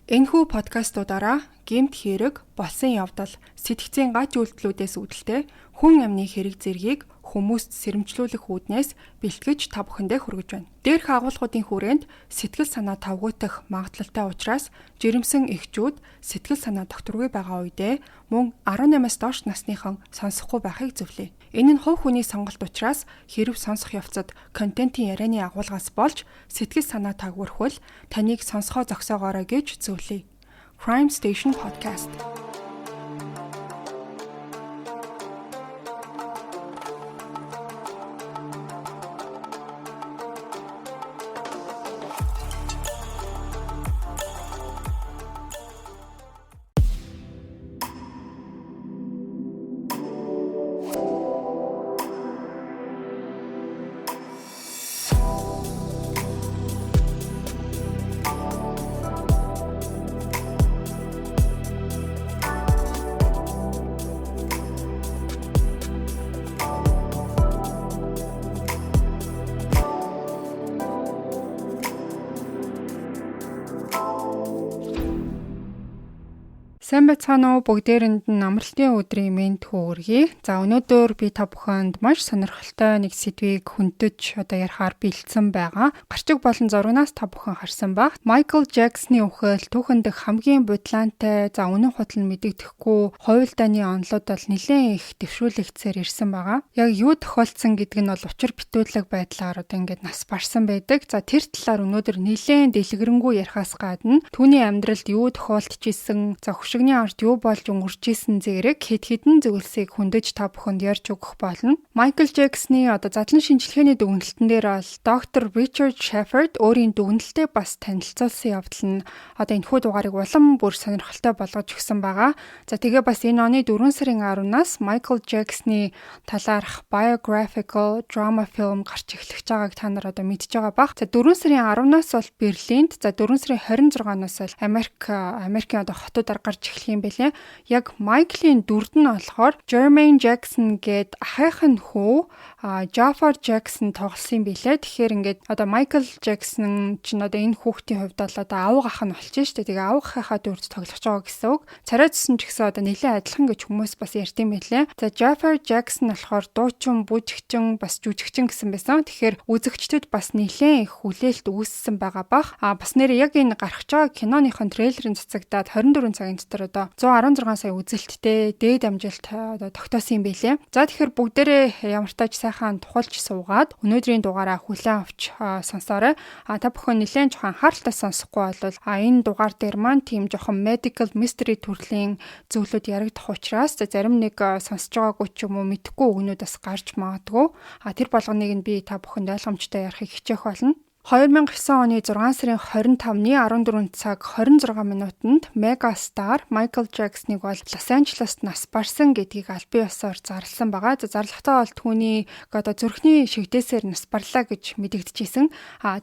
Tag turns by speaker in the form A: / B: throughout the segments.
A: Энэхүү подкастуудаараа гэмт хэрэг, болсон явдал, сэтгцийн гач үйлдэлүүдээс үүдэлтэй хүн амны хэрэг зэргийг хүмүүст сэрэмжлүүлэх үүднээс бэлтгэж та бүхэндээ хүргэж байна. Дээрх агуулгуудын хүрээнд сэтгэл санаа тавгуутах магадлалтай учраас жирэмсэн эхчүүд сэтгэл санаа докторгүй байгаа үедээ мөн 18-аас доош насныхан сонсохгүй байхыг зөвлөе. Энэ нь хувь хүний сонголт учраас хэрв сонсох явцад контентын ярианы агуулгаас болж сэтгэл санаа тагвархвал таныг сонсгоо зогсоогоорой гэж зөвлөе. Crime Station Podcast. Сайн байцгаана уу, бүгдээрэнд нь амралтын өдрийн мэнд хүргэе. За өнөөдөр би та бүхэнд маш сонирхолтой нэг сэдвийг хөндөж ярихаар бэлдсэн байгаа. Гарчиг болон зурагнаас та бүхэн харсан баг. Майкл Джексоны үхэл түүхэнд хамгийн бодлоонтой, за үнэн худал нь мэдэгдэхгүй хувилдааны онолууд бол нэлээд их дэвшүүлэгцээр ирсэн байгаа. Яг юу тохиолдсон гэдэг нь бол учир битүүлэг байдлаар ингээд нас барсан байдаг. За тэр талаар өнөөдөр нэлээд дэлгэрэнгүй ярихаас гадна түүний амьдралд юу тохиолдчихсэн, за шигний ард юу болж өнгөрч исэн зэрэг хэд хэдэн зөвлөсийг хөндөж та бүхэнд ярьж өгөх болно. Майкл Джексоны задлан шинжилгээний дүгнэлтэн дээр бол доктор Ричард Шеффорд өөрийн дүгнэлтэд бас танилцуулсан явдал нь энэхүү дугаарыг улам бүр сонирхолтой болгож өгсөн байгаа. За тэгээ бас энэ оны 4 сарын 10-наас Майкл Джексоны талаарх biographical drama film гарч эхлэж байгааг та нар мэдж байгаа бах. За 4 сарын 10-наас бол Берлинд, за 4 сарын 26-наас бол Америкийн хотуудаар гарч эхлэх юм бэлээ. Яг Майклийн дүрд нь болохоор Jermaine Jackson гээд ахих нь хүү Jafar Jackson тоглосон юм бэлээ. Тэгэхээр ингээд Michael Jackson чинь энэ хүүхдийн хувьд бол авга ах нь болчих шүү дээ. Тэгээ авга ахыхаа дүрд тоглож байгаа гэсэн үг. Царайдсан ч гэсэн нэлээд адилхан гэж хүмүүс бас ярьд юм бэлээ. За Jafar Jackson болохоор дуучин, бүжигчин, бас жүжигчин гэсэн байсан. Тэгэхээр үзэгчдэд бас нэлээд их хүлээлт үүссэн байгаа бах. Бас нэр яг энэ гарч байгаа киноныхон трейлерын цацагдаад 24 цагийн дотор 116 сая үзэлттэй дээд амжилт тогтоосон юм бэлээ. За тэгэхээр бүгдээрээ ямартайч сайхан тухалж суугаад өнөөдрийн дугаараа хүлээн авч сонсоорой. Та бүхэн нэлээд жоохон анхааралтай сонсохгүй бол энэ дугаар дээр маань тийм жоохон medical mystery төрлийн зөвлөд яригдах учраас зарим нэг сонсож байгаагүй ч юм уу мэдэхгүй үгнүүд бас гарч магадгүй. Тэр болгоныг нь би та бүхэнд ойлгомжтой ярихыг хичээх болно. 2009 оны 6 сарын 25-ны 14 цаг 26 минутанд мега стар Майкл Джексоныг бол Лос Анжелест нас барсан гэдгийг аль бие усаар зарласан байгаа. За зарлахтаа бол түүнийг зүрхний шигдээсээр нас барлаа гэж мэдэгдэжсэн.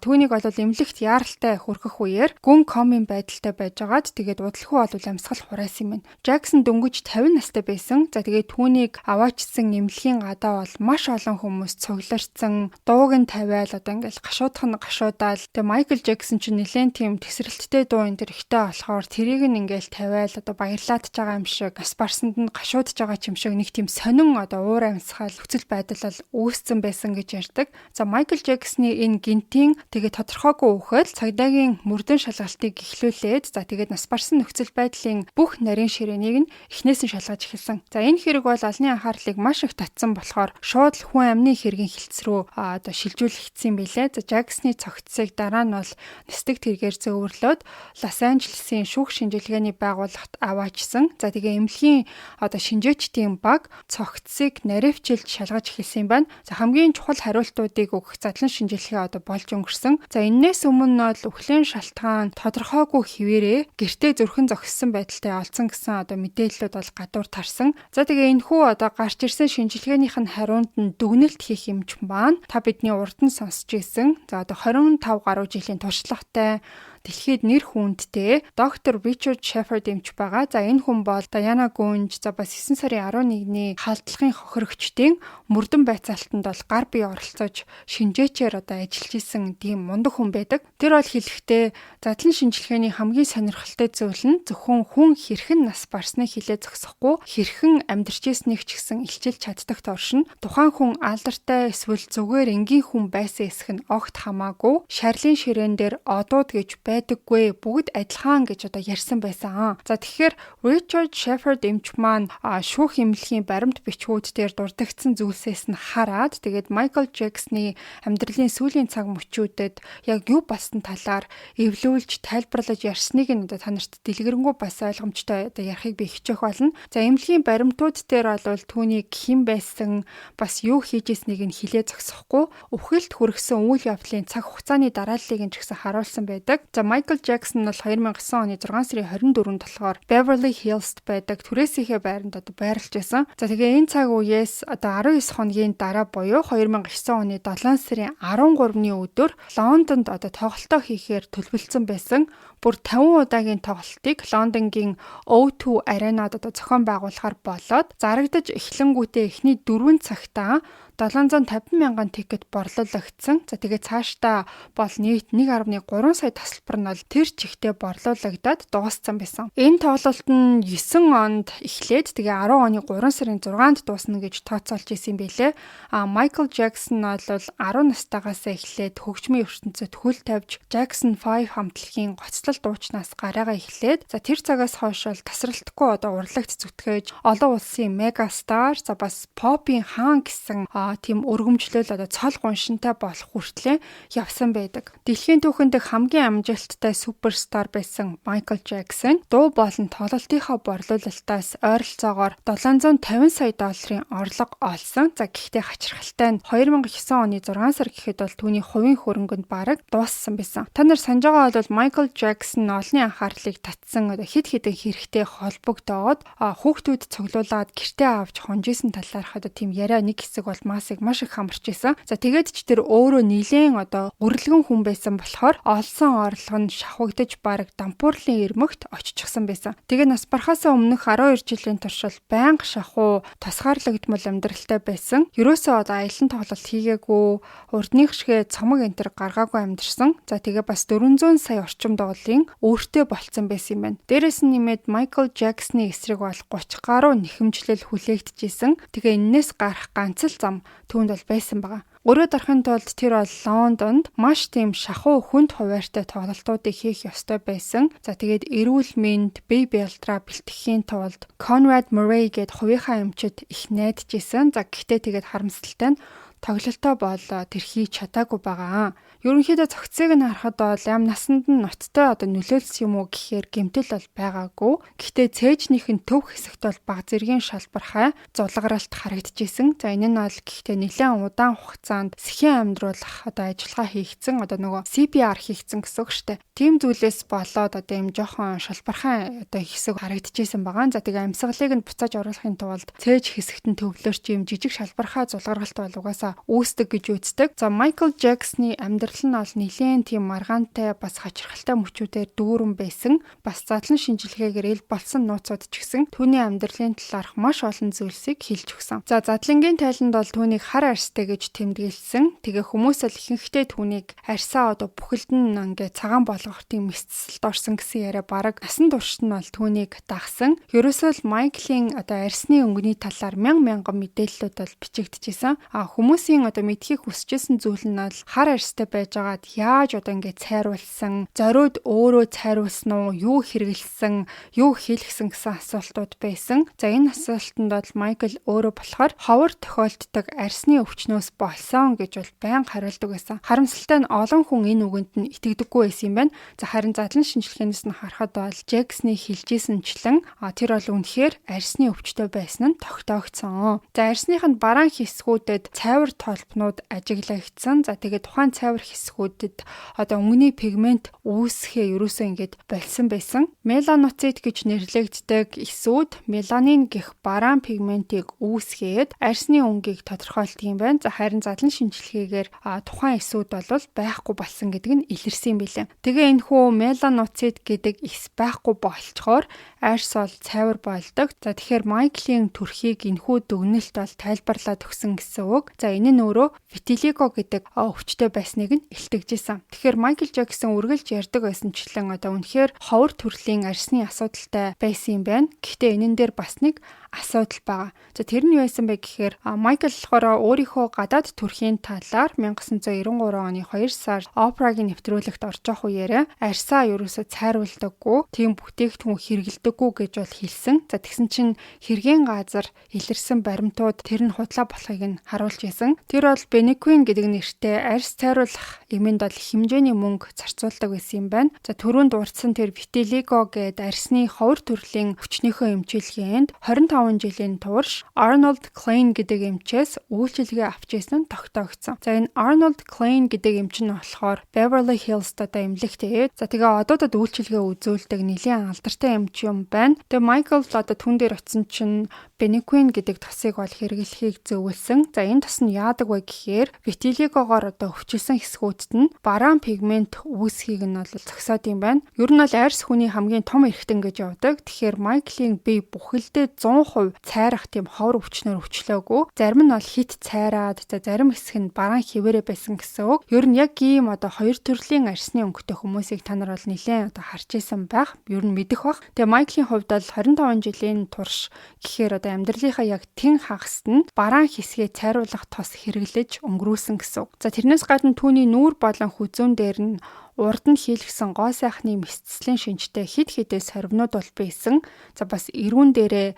A: Түүнийг бол эмнэлэгт яаралтай хүргэх үеэр гүн комын байдалтай байжгаад тэгээд удалгүй бол амьсгал хураасан юм байна. Джексон дөнгөж 50 настай байсан. За тэгээд түүнийг аваачсан эмнэлгийн гадаа бол маш олон хүмүүс цугларсан, дууг нь тавиал ингээл гашуудах нь шуудаал. Тэгээ Майкл Джексон ч нэлээд тийм тесрэлттэй дуу энэ төр ихтэй болохоор тэрийг нь ингээл тавиал баярлаад байгаа юм шиг, бас барсанд нь гашуудж байгаа юм шиг нэг тийм сонин уур амьсгал хүчил байдал үүссэн байсан гэж ярьдаг. За Майкл Джексоны энэ гинтийн тэгээ тодорхойгүй үхэл цагдаагийн мөрдөн шалгалтыг эхлүүлээд за тэгээд нас барсан нөхцөл байдлын бүх нарийн ширээнийг нь эхнээс нь шалгаж эхэлсэн. За энэ хэрэг бол алны анхаарлыг маш их татсан болохоор шууд хүн амны хэргийн хилцс рүү шилжүүлэгдсэн юм билээ. За Джексоны цогцсыг дараа нь бол нисдэг тэргээр зөөвөрлөөд Лос Анжелесийн шүүх шинжилгээний байгууллагт аваачсан. За тэгээ эмнэлгийн шинжээчдийн баг цогцсыг наривчилж шалгаж эхэлсэн юм байна. За хамгийн чухал хариултуудыг өгөх задлан шинжилгээ болж өнгөрсөн. За энээс өмнө бол үхлийн шалтгаан тодорхойгүй хിവэрээ гэртээ зүрхэн зогссон байдалтай олцсон гэсэн мэдээллүүд бол гадуур тарсан. За тэгээ энэхүү гарч ирсэн шинжилгээнийх нь хариунд нь дүгнэлт хийх юмч маань та бидний урд нь сонсч ирсэн. За 25 гаруй жилийн туршлагатай дэлхийд нэр хүндтэй доктор Richard Shepard эмч байгаа. За энэ хүн бол Diana Gönge бас 9 сарын 11-ний халдлагын хохирогчдын мөрдөн байцаалтанд бол гар бие оролцож шинжээчээр ажиллаж исэн тийм мундаг хүн байдаг. Тэр бол хэлэхдээ задлан шинжилгээний хамгийн сонирхолтой зүйл нь зөвхөн хүн хэрхэн нас барсныг хилээ зогсохгүй хэрхэн амьдарч ирснийг ч гэсэн илчилж чаддагт оршин тухайн хүн алдартай эсвэл зүгээр энгийн хүн байсан эсэх нь огт хамаагүй шарлын ширээн дээр одууд гэж байдаггүй бүгд адилхан гэж ярьсан байсан. За тэгэхээр Richard Shepard эмч маань шүүх эмнэлгийн баримт бичгүүд дээр дурддагдсан зүйлсээс нь хараад тэгээд Michael Jackson-ы амьдралын сүүлийн цаг мөчүүдэд яг юу болсон талаар эвлүүлж тайлбарлаж ярьсныг нь та нарт дэлгэрэнгүй бас ойлгомжтой ярихыг би хичээх болно. За эмнэлгийн баримтууд дээр бол түүний хэн байсан бас юу хийжсэнийг нь хилээ зогсохгүй үхэлд хүргэсэн үйл явдлын цаг хугацааны дарааллыг нь ч гэсэн харуулсан байдаг. За Michael Jackson бол 2009 оны 6 сарын 24-нд болохоор Beverly Hills-д байдаг түрээсийнхээ байранд байрлаж байсан. За тэгээ энэ цаг үеэс 19 хоногийн дараа буюу 2009 оны 7 сарын 13-ны өдөр Лондонд тоглолтоо хийхээр төлөвлөсөн байсан. Бүр 50 удаагийн тоглолтыг Лондонгийн O2 аренад зохион байгуулахаар болоод зарагдаж эхлэнгүүтээ эхний 4 цагтаа 750 мянган тикет борлуулагдсан. За тэгээ цаашдаа бол нийт 1.3 сая тасалбар нь бол тэр чигтээ борлуулагдаад дууссан байсан. Энэ тоглолт нь 9 онд эхлээд тэгээ 10 оны 3 сарын 6-нд дуусна гэж тооцоолж исэн байлээ. Michael Jackson бол 10 настайгаас эхлээд хөгжмийн ертөнцид хөл тавьж Jackson 5 хамтлагийн гоцлол дуучнаас гараагаа эхлээд за тэр цагаас хойш бол тасралтгүй урлагт зүтгэж олон улсын мега стар за бас попын хаан гэсэн тийм өргөмжлөл цол гуншинтай болох хүртлээр явсан байдаг. Дэлхийн түүхэнд хамгийн амжилттай суперстар байсан Michael Jackson дуу болон тоглолтынхаа борлуулалтаас ойролцоогоор $750 сая орлого олсон. За гэхдээ хачирхалтай нь 2009 оны 6 сар гэхэд бол түүний хувийн хөрөнгөнд бараг дууссан байсан. Та нар санаж байгаа бол Michael Jackson олонний анхаарлыг татсан хэд хэдэн хэрэгтэй холбогдоод хүүхдүүд цуглуулад гэртээ авч хонжсэн талаарх тийм яриа нэг хэсэг бол маш их хамарч исэн. За тэгээд ч тэр өөрөө нилээн гүрлэгэн хүн байсан болохоор олсон орлого нь шавхагдаж бараг дампуурлын ирмэгт оччихсан байсан. Тэгээ нас барахаасаа өмнөх 12 жилийн туршид байнга шахуу тасгаарлагдмал амьдралтай байсан. Ерөөсөө аялан тоглолт хийгээгүй, урдных шигэ цомог энтер гаргаагүй амьдэрсэн. За тэгээ бас 400 сая орчим долларын өөртөө болцсон байсан юм байна. Дээрээс нь нэмээд Michael Jackson-ы эсрэг бол 30 гаруй нэхэмжлэл хүлээгдэжсэн. Тэгээ энээс гарах ганц л зам түүнд бол байсан байгаа. Өөрөө дарахын тулд тэр бол Лондонд маш тийм шахуу хүнд хуваартай тоглолтуудыг хийх ёстой байсан. За тэгээд эрүүл мэнд, бие бэлтраа бэлтгэхийн тулд Conrad Murray гээд хувийнхаа эмчид их найдаж исэн. За гэхдээ тэгээд харамсалтай нь тоглолтоо бол тэр хийж чадаагүй байгаа. Ерөнхийдөө цогцыг нь харахад бол ям насанд нь ноцтой нөлөөлсөн юм уу гэхээр гэмтэл бол байгаагүй. Гэхдээ цээжнийх нь төв хэсэгт бол баг зэргийн шалбархай зулгаралт харагдчихсэн. За энэ нь бол гэхдээ нэлээд удаан хугацаанд сэхин амьдруулах ажиллагаа хийгдсэн нөгөө CPR хийгдсэн гэсэн үг шүү дээ. Тийм зүйлээс болоод ийм жоохон шалбархай хэсэг харагдчихсэн байгаа. За тэгээ амьсгалыг нь буцааж оруулахын тулд цээж хэсэгт нь төвлөрч ийм жижиг шалбархай зулгаралт бол угаасаа үүсдэг гэж үздэг. За Michael Jackson-ы амьдрал нь бол нэлээд тийм маргаантай бас хачирхалтай мөчүүдээр дүүрэн байсан. Бас задлан шинжилгээгээр ил болсон нууцуд ч гэсэн түүний амьдралын талаарх маш олон зүйлсийг хэлж өгсөн. За задлангийн тайланд бол түүнийг хар арьстай гэж тэмдэглэсэн. Тэгээ хүмүүс л ихэнхдээ түүнийг арьсаа бүхэлдэн ингээ цагаан болгох тийм мэсцэлд орсон гэсэн яриа бараг насан туршид нь бол түүнийг дагсан. Ерөөсөө л Michael-ийн арьсны өнгөний талаар мянган мэдээллүүд бол бичигдчихсэн. Хүмүүсийн мэдхийг хүсэжсэн зүйл нь бол хар арьстай байжгаад яаж ингээ цайруулсан, зориуд өөрөө цайруулсан уу, юу хэрэгэлсэн, юу хийлгсэн гэсэн асуултууд байсан. За энэ асуултанд бол Michael өөрөө болохоор ховор тохиолддог арьсны өвчнөөс болсон гэж бол байнга хариулдаг байсан. Харамсалтай нь олон хүн энэ үгэнд нь итгэдэггүй байсан юм байна. За харин задлан шинжилгээнээс нь харахад бол Jackson-ы хэлжсэнчлэн тэр бол үнэхээр арьсны өвчтөй байсан нь тогтоогдсон. За арьсных нь бараан хэсгүүдэд цайвар цайвар толбнууд ажиглагдсан. За тэгээд тухайн цайвар хэсгүүдэд өнгөний пигмент үүсэхээ ерөөсөө ингээд болсон байсан. Меланоцит гэж нэрлэгддэг эсүүд меланин гэх бараан пигментийг үүсгээд арьсны өнгийг тодорхойлдог юм байна. За харин задлан шинжилгээгээр тухайн эсүүд бол байхгүй болсон гэдэг нь илэрсэн юм билээ. Тэгээ энэхүү меланоцит гэдэг эс байхгүй болчхоор арьс бол цайвар болдог. За тэгэхээр Майклийн төрхийг энэхүү дүгнэлт бол тайлбарлаад өгсөн гэсэн үг. За энэ нь өөрөө витилиго гэдэг өвчтөй байсныг нь илтгэжсэн. Тэгэхээр Майкл Жаксон үргэлж ярьдаг байсанчлан үнэхээр ховор төрлийн арьсны асуудалтай байсан юм байна. Гэхдээ энэн дээр бас нэг асуудал байгаа. За тэр нь юу байсан бэ гэхээр Майкл болохоор өөрийнхөө гадаад төрхийн талаар 1993 оны 2 сард Опрагийн нэвтрүүлэгт орж явах үеэрээ арьсаа ерөөсөө цайруулдаггүй, тийм бүтээгдэхүүн хэрэглэдэггүй гэж бол хэлсэн. За тэгсэн чинь хэргийн газар илэрсэн баримтууд тэр нь худлаа болохыг нь харуулж байсан. Тэр бол Бенеквин гэдэг нэртэй арьс цайруулах эмэнд бол хэмжээний мөнгө зарцуулдаг байсан юм байна. За түрүүнд дурдсан тэр витилиго гэдэг арьсны ховор төрлийн хүчнийхөө эмчилгээнд 25 жилийн турш Arnold Klein гэдэг эмчээс үйлчилгээ авч ирсэн нь тогтоогдсон. За энэ Arnold Klein гэдэг эмч нь болохоор Beverly Hills-д эмнэлэгтэй. За тэгээ одоодод үйлчилгээ үзүүлдэг нэлийн алдартай эмч юм байна. Тэгээ Michael түн дээр очисон чинь Бенеквин гэдэг тосыг бол хэрэглэхийг зөвлөсөн. За энэ тос нь яадаг вэ гэхээр витилигогоор өвчлсөн хэсгүүдэд нь бараан пигмент үүсхийг нь бол зогсоод юм байна. Ер нь бол арьс хүний хамгийн том эрхтэн гэж явдаг. Тэгэхээр Майклийн бие бүхэлдээ 100% цайрах тийм ховор өвчнөр өвчлөөгүй. Зарим нь бол хит цайраад, зарим хэсэг нь бараан хിവэрэ байсан гэсэн үг. Ер нь яг ийм хоёр төрлийн арьсны өнгөтэй хүмүүсийг та нар бол нэлээд харж исэн байх. Ер нь мэдэх бах. Тэгээ Майклийн хувьд бол 25 жилийн турш гэхээр амьдралынхаа яг тэн хагаст нь бараан хэсгээ цайруулах тос хэрэглэж өнгөрүүлсэн гэсэн үг. За тэрнээс гадна түүний нүүр болон хүзүүн дээр нь урд нь хийлгсэн гоо сайхны мэсцлийн шинжтэй хид хидээс хоригнууд бол байсан. За бас эрүүн дээрээ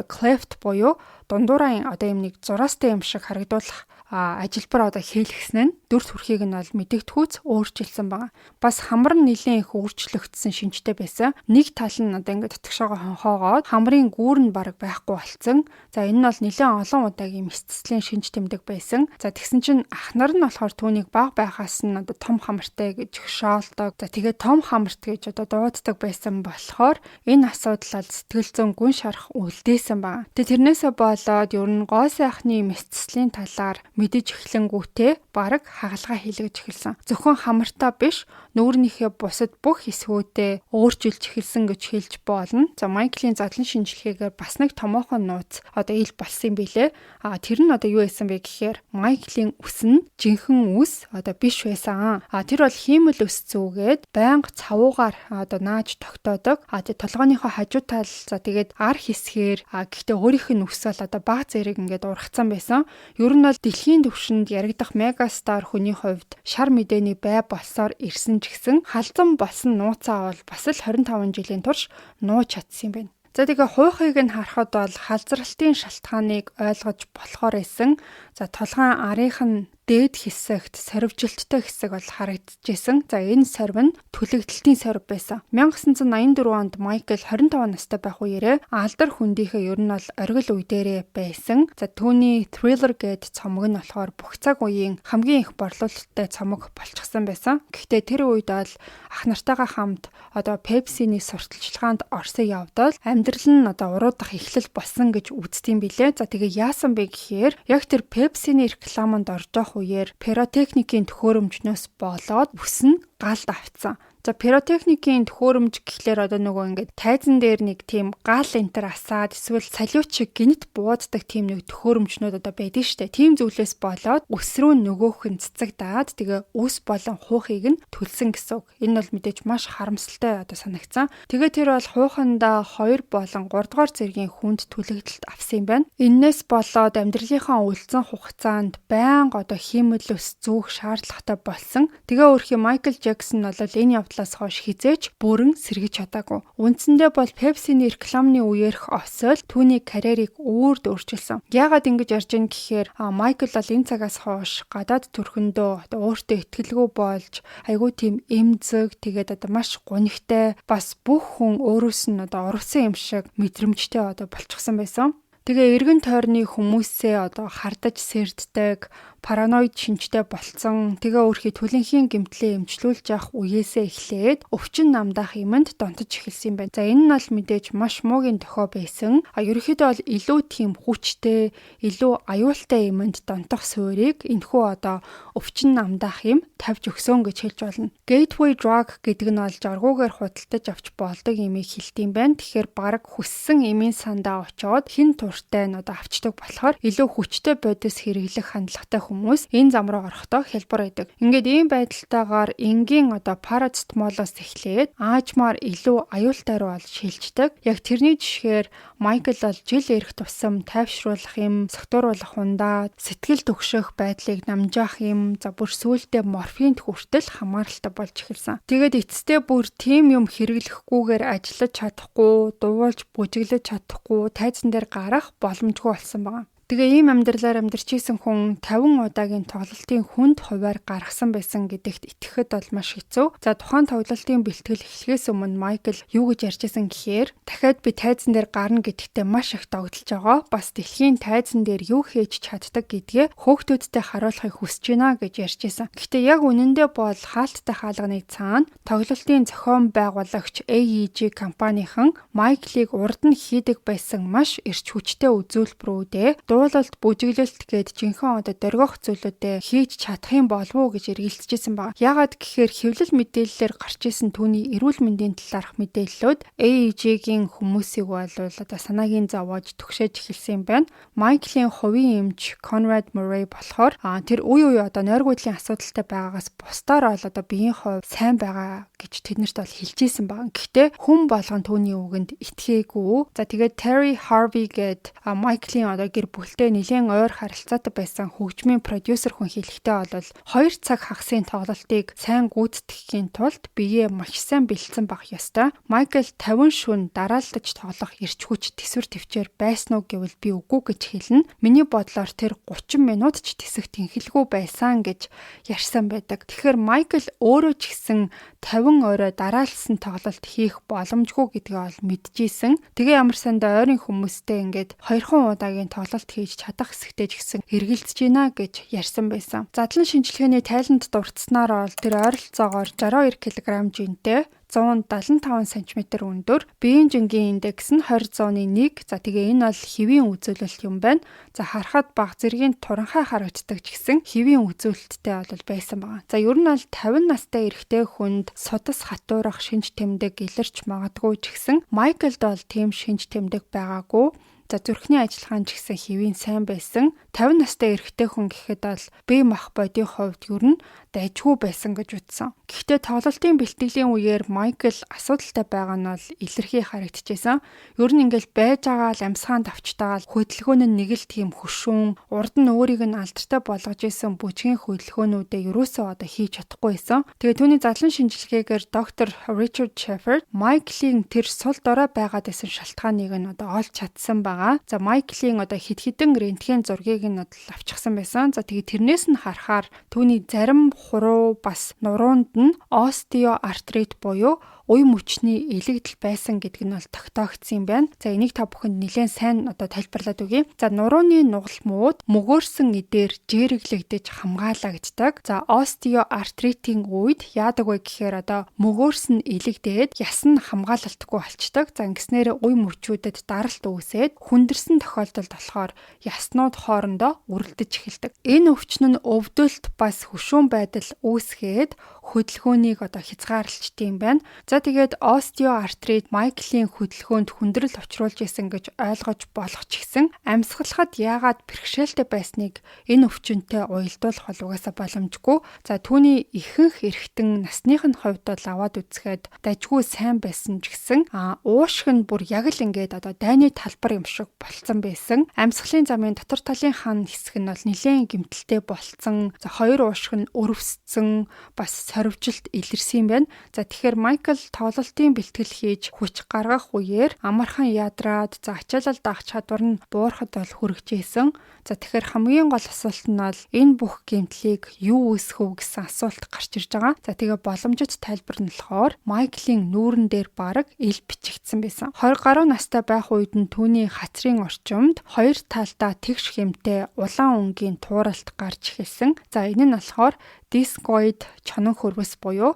A: cleft буюу дундуураа юм нэг зураастай юм шиг харагдуулах ажилбар хийлгсэн нь дүр төрхийг нь бол мэдэгдэхүйц өөрчилсөн байгаа. Бас хамар нь нэлээд их өөрчлөгдсөн шинжтэй байсан. Нэг тал нь ингээд татгшаага хонхоогоод хамрын гүүр нь бараг байхгүй болсон. За энэ нь бол нэлээд олон удаагийн мэсцлийн шинж тэмдэг байсан. За тэгсэн чинь ахнар нь болохоор түүнийг баг байхаас нь том хамартай гэж шоолдог. За тэгээд том хамарт гэж дууддаг байсан болохоор энэ асуудал сэтгэл зүйн гүн шарах үлдээсэн байна. Тэгээд тэрнээсээ болоод ер нь гоо сайхны мэсцлийн талаар мэдэж эхлэнгүүтээ бараг хагалгаа хийлгэж эхэлсэн. Зөвхөн хамартаа биш, нүүрнийхээ бусад бүх хэсгүүдэд өөрчилж эхэлсэн гэж хэлж болно. За Майклийн задлан шинжилгээгээр бас нэг томоохон нууц ил болсон юм билэ. Тэр нь юу байсан бэ гэхээр Майклийн үс нь жинхэнэ үс биш байсан. Тэр бол хиймэл үс зүүгээд байнга цавуугаар нааж тогтоодог. Тэгээд толгойнхоо хажуу тал тэгээд ар хэсгээр гэхдээ өөрийнх нь үс бол баг зэрэг ингээд ургацсан байсан. Ер нь бол дэлхийн түвшинд яригдах мегастар хүний хувьд шар мэдээний бай болсоор ирсэн ч гэсэн халзан болсон нууцаа бол бас л 25 жилийн турш нууж чадсан юм байна. За тэгээ хуйхыг нь харахад бол халзралтын шалтгааныг ойлгож болохоор исэн. За толгойн арынх нь дээд хэсэгт сорвжилттай хэсэг бол харагдчихсэн. За энэ сорв нь түлэгдэлтийн сорв байсан. 1984 онд Майкл 25 настай байх үеэрээ алдар хөндийнхээ ер нь бол оргил үе дээрээ байсан. За түүний Thriller гээд цомог нь болохоор бүх цаг үеийн хамгийн их борлуулалттай цомог болчихсон байсан. Гэхдээ тэр үед бол ах нартайгаа хамт Pepsi-ний сурталчилгаанд орсон явдал амьдрал нь уруудах эхлэл болсон гэж үздэм билээ. За тэгээ яасан бэ гэхээр яг тэр Pepsi-ний рекламанд орж үеэр пиротехникийн төхөөрөмжнөөс болоод бүс нь галд автсан. За пиротехникийн төхөөрөмж гэхлээр ингээд тайзан дээр нэг тийм гал энтер асаад эсвэл салют шиг гинт бууддаг тийм нэг төхөөрөмжнүүд байдаг штэ. Тийм зүйлээс болоод үс рүү нөгөөх нь цэцэгдаад тэгээ үс болон хуухыг нь төлсөн гэсэн үг. Энэ бол мэдээж маш харамсалтай санагцсан. Тэгээ тэр бол хуухандаа 2 болон 3 дугаар зэргийн хүнд түлэгдэлт авсан юм байна. Иннээс болоод амьдралынхаа үлдсэн хугацаанд байнга хиймэл ус зүүх шаардлагатай болсон. Тэгээ өөрхий Майкл Жаксон бол энэ явдлаас хойш хизээч бүрэн сэргэж чадаагүй. Үндсэндээ бол Pepsi-ний рекламны үеэрх осол түүний карьерийг өөрөд өөрчилсөн. Яагаад ингэж ярьж байгаа гэхээр Майкл бол энэ цагаас хойш гадаад төрхөндөө өөртөө итгэлгүй болж айгүй тийм эмзэг тэгээд маш гунигтай бас бүх хүн өөрөөс нь урвсан юм шиг мэдрэмжтэй болчихсон байсан. Тэгээ эргэн тойрны хүмүүсээ хардаж сэрддэг параноид шинжтэй болцсон. Тэгээ өөрхий түлэнхийн гэмтлээ эмчлүүлж явах үеэсээ эхлээд өвчин намдаах юмд донтож эхэлсэн юм байна. За энэ нь бол мэдээж маш муугийн дохио байсан. Ерөнхийдөө бол илүү тийм хүчтэй, илүү аюултай юмд донтох суурийг энэхүү одоо өвчин намдаах юм тавьж өгсөн гэж хэлж болно. Gateway drug гэдэг нь бол жаргуугаар худалдаж авч болдог юмыг хэлдэм байна. Тэгэхээр баг хүссэн эмийн сандаа очоод хин туртай нь одоо авчдаг болохоор илүү хүчтэй бодис хэрэглэх хандлагатай хүмүүс энэ зам руу орохдоо хялбар байдаг. Ингээд ийм байдалтайгаар энгийн одоо парацетамолоос эхлээд аажмаар илүү аюултай руу ол шилждэг. Яг тэрний жишгээр Майкл бол жил ирэх тусам тайвшруулах юм, согтууруулах ундаа, сэтгэл түгших байдлыг намжаах юм, за бүр сүүлдээ морфинд хүртэл хамааралтай болж эхэлсэн. Тэгээд эцэстээ бүр тийм юм хэрэглэхгүйгээр ажиллаж чадахгүй, дуулж бүжиглэж чадахгүй, тайзан дээр гарах боломжгүй болсон байна. Тэгээ ийм амьдралаар амьдарчсэн хүн 50 удаагийн тоглолтын хүнд хуваар гаргасан байсан гэдэгт итгэхэд бол маш хэцүү. За тухайн тоглолтын бэлтгэл эхлэхээс өмнө Майкл юу гэж ярьжсэн гэхээр дахиад би тайзан дээр гарна гэдэгтээ маш их догдолж байгаа. Бас дэлхийн тайзан дээр юу хийж чаддаг гэдгээ хөөгтүүдтэй харуулахыг хүсэж байна гэж ярьжсэн. Гэхдээ яг үнэндээ бол хаалттай хаалганы цаана тоглолтын зохион байгуулагч AEG компанийн Майклыг урд нь хийдэг байсан маш эрч хүчтэй үзүүлбэрүүдээ дуулалт, бүжиглэлт гээд жинхэнэ одоо дөргөх зүйлүүдээ хийж чадах юм болов уу гэж эргэлзэжсэн байна. Яагаад гэхээр хэвлэл мэдээллээр гарч исэн түүний эрүүл мэндийн талаарх мэдээллүүд AEG-ийн хүмүүсийг бол одоо санаагийн зовоож түгшээж эхэлсэн байна. Майклийн хувийн эмч Conrad Murray болохоор тэр үе одоо нойргуудлын асуудалтай байгаагаас бусдаар бол одоо биеийн хувь сайн байгаа гэж тэднэрт бол хэлжсэн байна. Гэхдээ хүн болгон түүний үгэнд итгээгүй. За тэгээд Terry Harvey гээд Майклийн одоо гэр бүлтэй нэлээд ойр харилцаатай байсан хөгжмийн продюсер хүн хэлэхдээ бол 2 цаг хагасын тоглолтыг сайн гүйцэтгэхийн тулд биеэ маш сайн бэлдсэн байх ёстой. Майкл 50 шүн дараалдаж тоглох эрч хүч тэсвэр төвчээр байсан уу гэвэл би үгүй гэж хэлнэ. Миний бодлоор тэр 30 минут ч тэсэх тэнхэлгүй байсан гэж ярьсан байдаг. Тэгэхээр Майкл өөрөө ч гэсэн 50 орой дараалсан тоглолт хийх боломжгүй гэдгээ бол мэдчихсэн. Тэгээ ямар сандаа ойрын хүмүүстэй ингээд 2 удаагийн тоглолт хийж чадах хэсэгтэй ч гэсэн эргэлзэж байна гэж ярьсан байсан. Задлан шинжилгээний тайланд дурдсанаар бол тэр ойролцоогоор 62 кг жинтэй 175 см өндөр, биеийн жингийн индекс нь 20.1. За тэгээ энэ бол хэвийн үзүүлэлт юм байна. За харахад баг зэргийн туранхай харагддаг ч гэсэн хэвийн үзүүлэлттэй бол байсан байна. За ер нь бол 50 настай эрэгтэй хүнд судас хатуурах шинж тэмдэг илэрч магадгүй ч гэсэн Майклд бол тийм шинж тэмдэг байгаагүй. За зүрхний ажиллагаан ч гэсэн хэвийн сайн байсан. 50 настай эрэгтэй хүн гэхэд бол бие мах бодийн хувьд ер нь дайжгүй байсан гэж үзсэн. Гэхдээ тоглолтын бэлтгэлийн үеэр Майкл асуудалтай байгаа нь бол илэрхий харагдчихсэн. Ер нь ингээл байж байгаа л амьсгаанд авчтаал хөдөлгөөн нь нэг л тийм хөшүүн, урд нь өөрийг нь алдартай болгож исэн бүжгийн хөдөлгөөнүүдээ ерөөсөө одоо хийж чадахгүй байсан. Тэгээ түүний задлан шинжилгээгээр доктор Richard Shepard Майклийн тэр сул дорой байгаад байсан шалтгааныг нь одоо олж чадсан байгаа. За Майклийн одоо хэд хэдэн рентген зургийг нь авчихсан байсан. За тэгээ тэрнээс нь харахаар түүний зарим хуруу бас нуруунд нь остеоартрит буюу уй мөчний элэгдэл байсан гэдэг нь бол тогтоогдсон юм байна. За энийг та бүхэнд нэлээд сайн одоо тайлбарлаад өгье. За нурууны нугалмууд мөгөөрсөн эдээр жээрэглэгдэж хамгаалагддаг. За остеоартритийн үед яадаг вэ гэхээр одоо мөгөөрс нь элэгдээд яс нь хамгаалалтгүй болчдаг. За ингэснээр уй мөчүүдэд даралт үүсээд хүндэрсэн тохиолдолд болохоор яснууд хоорондоо үргэлдэж эхэлдэг. Энэ өвчин нь өвдөлт бас хөшүүн байдал үүсгээд хөдөлгөөнийг одоо хязгаарлалчтай юм байна. За тэгээд остеоартрит Майклийн хөдөлгөөнд хүндрэл учруулж исэн гэж ойлгож болох ч гэсэн амьсгалахад яагаад бэрхшээлтэй байсныг энэ өвчнөд уялдуулах угаасаа боломжгүй. За түүний ихэнх эрэгтэн насныхын хувьд бол аваад үзэхэд дажгүй сайн байсан ч гэсэн уушиг нь бүр яг л ингээд одоо дайны талбар юм шиг болцсон байсан. Амьсгалын замын дотор талын хан хэсэг нь бол нэлээд гэмтэлтэй болцсон. За хоёр уушиг нь өрөвсцэн бас сорвжилт илэрсэн юм байна. За тэгэхээр Майкл тоололтын бэлтгэл хийж хүч гаргах үеэр амархан ядраад ачаалал даах чадвар нь буурахад бол хүрэгжсэн. За тэгэхээр хамгийн гол асуулт нь бол энэ бүх гэмтлийг юу үүсгэх вэ гэсэн асуулт гарч ирж байгаа. За тэгээ боломжит тайлбар нь болохоор Майклийн нүүрэн дээр бараг ил бичигдсэн байсан. 20 гаруй настай байх үед нь түүний хацрын орчимд хоёр талдаа тэгш хэмтэй улаан өнгийн тууралт гарч эхэлсэн. За энэ нь болохоор дискоид чонон хөрвөс буюу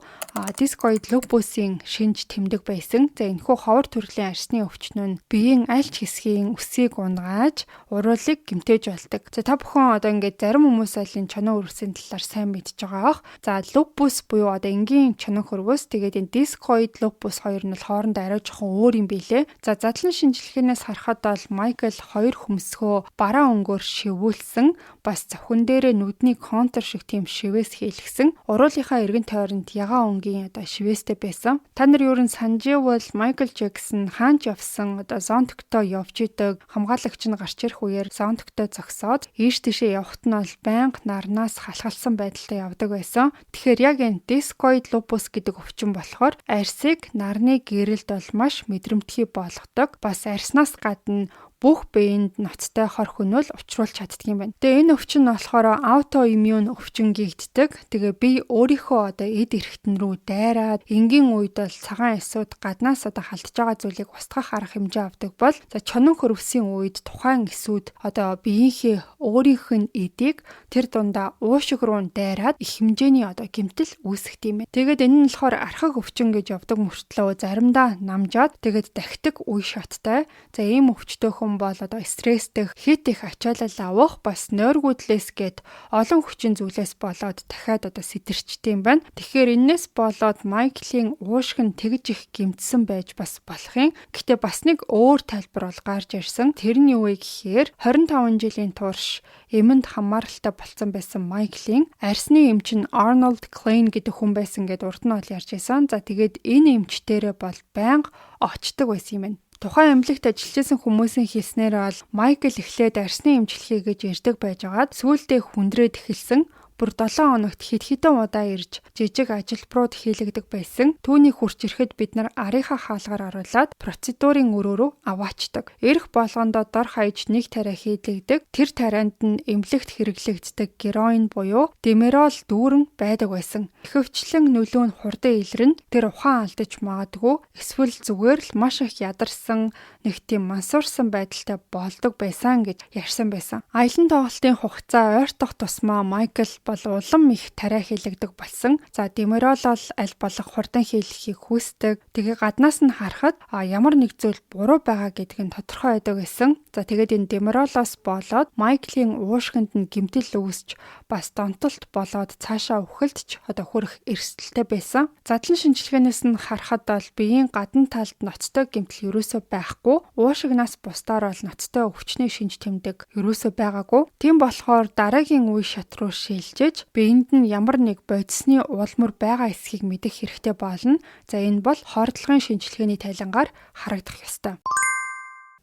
A: дискоид лупусын шинж тэмдэг байсан. За энэхүү ховор төрлийн арсны өвчнөө нь биеийн аль ч хэсгийн үсийг унгааж уруулыг гэмтээж болдог. За та бүхэн одоо ингээд зарим хүмүүс айлын чонон хөрвөсийн талаар сайн мэдж байгаа бах. За лупус буюу одоо энгийн чонон хөрвөс тэгээд энэ дискоид лупус хоёр нь хоорондоо арай жоохон өөр юм билэ. За задлан шинжилгээнээс харахад бол Майкл хоёр хөмсгөө бараа өнгөөр шивүүлсэн бас завхан дээрээ нүдний контур шиг тийм шивээс хийлгсэн. Уруулынхаа эргэн тойронд ягаан өнгийн одоо шивээстэй байсан. Та нар юу н сандживал Майкл Джексон хаанч явсан одоо зонтогтой явж идэг хамгаалагч нь гарч ирэх үеэр зонтогтой зогсоод ийш тийшээ явахт нь бол байнга нарнаас халахалсан байдалтай явдаг байсан. Тэгэхээр яг энэ дискоид лупус гэдэг өвчин болохоор арсыг нарны гэрэлд бол маш мэдрэмтгий болгодог. Бас арснаас гадна бүх биеинд ноцтой хор хөнөөл учруулж чаддаг юм байна. Тэгээ энэ өвчин нь болохоор аутоиммун өвчин гэгддэг. Тэгээ бие өөрийнхөө одоо эд эрхтэн рүү дайраад энгийн үед бол цагаан эсүүд гаднаас одоо халтж байгаа зүйлийг устгах арга хэмжээ авдаг бол за чонон хөрвсийн үед тухайн эсүүд одоо биеийнхээ өөрийнх нь эдийг тэр дундаа уушиг руу дайраад их хэмжээний одоо гэмтэл үүсгэх юм байна. Тэгээд энэ нь болохоор архаг өвчин гэж явдаг мөртлөө заримдаа намжаад тэгээд дахидаг үе шаттай. За ийм өвчтөй бол одоо стресстэй хит их ачаалал авах бас нойргүйдлээс гээд олон хүчин зүйлээс болоод дахиад одоо сэтэрчтэй юм байна. Тэгэхээр энэс болоод Майклийн уушиг нь тэгж их гэмтсэн байж бас болох юм. Гэтэ бас нэг өөр тайлбар бол гарч ирсэн. Тэр нь юу вэ гэхээр 25 жилийн турш эмэнд хамааралтай болсон байсан Майклийн арсны эмч нь Arnold Klein гэдэг хүн байсан гэдээ урд нь бол ярьж байсан. За тэгээд энэ эмчтэрээ бол байнга очдог байсан юм байна. Тухайн эмнэлэгт ажиллажсэн хүмүүсийн хэлснээр бол Майкл эхлээд арсны эмчилгээ гэж ярьдаг байжгаад сүүлдээ хүндрээд эхэлсэн. Бүр 7 хоногт хэд-хэдэн удаа ирж жижиг ажилбарууд хийлэгдэг байсан. Түүний хурц ирэхэд бид нар арийнхаа хаалгаар оруулаад процедурын өрөөрөө аваачдаг. Ирэх болгондоо дор хаяж нэг тариа хийлэгдэг. Тэр тарианд нь эмнэлэгт хэрэглэгддэг героин буюу демерол дүүрэн байдаг байсан. Ихэвчлэн нөлөө нь хурдан илэрнэ. Тэр ухаан алдаж магадгүй. Эсвэл зүгээр л маш их ядарсан нэг тийм мансуурсан байдалтай болдог байсан гэж ярьсан байсан. Аялан тоглолтын хугацаа ойртох тусмаа Майкл бол улам их тариа хийлэгдэг болсон. За демерол бол аль болох хурдан хийлгэхийг хүсдэг. Тэгээ гаднаас нь харахад ямар нэг зүйл буруу байгаа гэдг нь тодорхой байдаг гэсэн. За тэгээд энэ демеролоос болоод Майклийн уушгинд нь гэмтэл үүсч бас донтолт болоод цаашаа үхэлдч одоо хүрэх эрсдэлтэй байсан. Задлан шинжилгээнээс нь харахад бол биеийн гадна талд ноцтой гэмтэл ерөөсөө байхгүй. Уушигнаас бусдаар бол ноцтой өвчний шинж тэмдэг ерөөсөө байгаагүй. Тийм болохоор дараагийн үе шат руу шилжиж биеинд нь ямар нэг бодисны уулмөр байгаа эсхийг мэдэх хэрэгтэй болно. За энэ бол хордлогын шинжилгээний тайлангаар харагдах ёстой.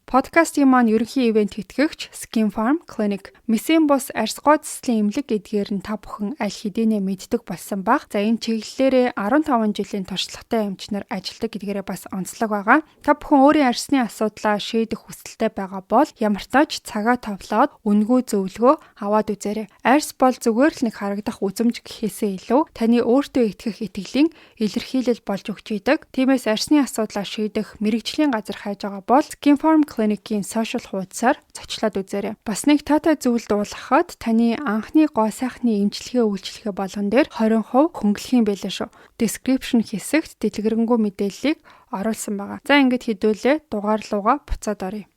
A: Подкастын маань ерөнхий ивент тэтгэгч Skin Farm Clinic. Месийн бус арьс гоо цэцлийн эмнэлэг гэдгээр нь та бүхэн аль хэдийнэ мэддэг болсон баг. За энэ чиглэлээрээ 15 жилийн туршлагатай эмч нар ажилладаг гэдгээрээ бас онцлог байгаа. Та бүхэн өөрийн арьсны асуудлаа шийдэх хүсэлтэй байгаа бол ямар тач цагаа товлоод үнгүй зөвлөгөө аваад үзээрэй. Арьс бол зүгээр л нэг харагдах үзэмж гэхээсээ илүү таны өөртөө итгэх итгэлийн илэрхийлэл болж өгч идэг. Тиймээс арьсны асуудлаа шийдэх мэрэгжлийн газар хайж байгаа бол Skin Farm Clinic-ийн сошиал хуудасаар зочлоод үзээрэй. Бас нэг таатай зүйл дуулгахад таны анхны гоо сайхны эмчилгээ үйлчилгээ болгон дээр 20% хөнгөлөх юм байлаа шүү. Description хэсэгт дэлгэрэнгүй мэдээллийг оруулсан байгаа. За ингэж хэдүүлээ дугаар руугаа буцаад оръё.